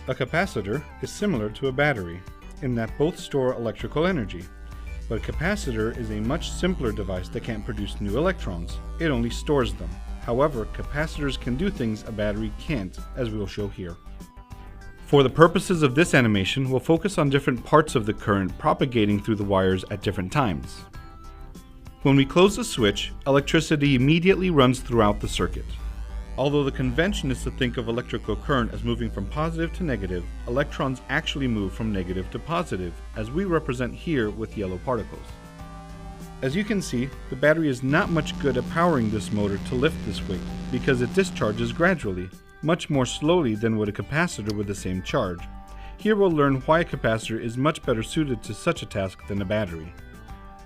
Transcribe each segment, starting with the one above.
A capacitor is similar to a battery in that both store electrical energy, but a capacitor is a much simpler device that can't produce new electrons. It only stores them. However, capacitors can do things a battery can't, as we will show here. For the purposes of this animation, we'll focus on different parts of the current propagating through the wires at different times. When we close the switch, electricity immediately runs throughout the circuit. Although the convention is to think of electrical current as moving from positive to negative, electrons actually move from negative to positive, as we represent here with yellow particles. As you can see, the battery is not much good at powering this motor to lift this weight, because it discharges gradually, much more slowly than would a capacitor with the same charge. Here we'll learn why a capacitor is much better suited to such a task than a battery.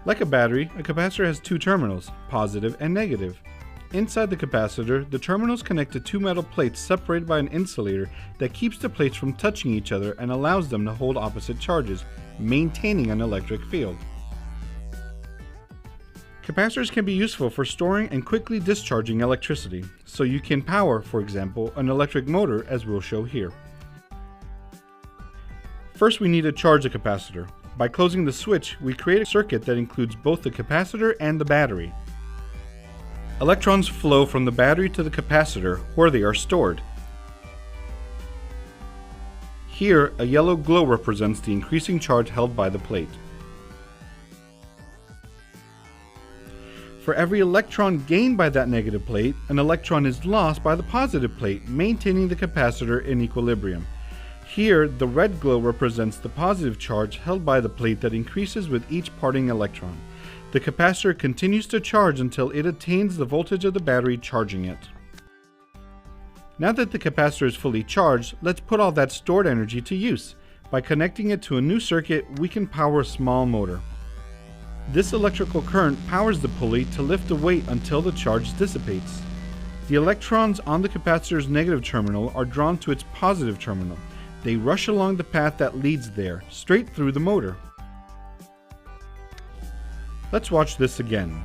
Like a battery, a capacitor has two terminals, positive and negative. Inside the capacitor, the terminals connect to two metal plates separated by an insulator that keeps the plates from touching each other and allows them to hold opposite charges, maintaining an electric field. Capacitors can be useful for storing and quickly discharging electricity, so you can power, for example, an electric motor, as we'll show here. First, we need to charge the capacitor. By closing the switch, we create a circuit that includes both the capacitor and the battery. Electrons flow from the battery to the capacitor, where they are stored. Here, a yellow glow represents the increasing charge held by the plate. For every electron gained by that negative plate, an electron is lost by the positive plate, maintaining the capacitor in equilibrium. Here, the red glow represents the positive charge held by the plate that increases with each parting electron. The capacitor continues to charge until it attains the voltage of the battery charging it. Now that the capacitor is fully charged, let's put all that stored energy to use. By connecting it to a new circuit, we can power a small motor. This electrical current powers the pulley to lift the weight until the charge dissipates. The electrons on the capacitor's negative terminal are drawn to its positive terminal. They rush along the path that leads there, straight through the motor. Let's watch this again.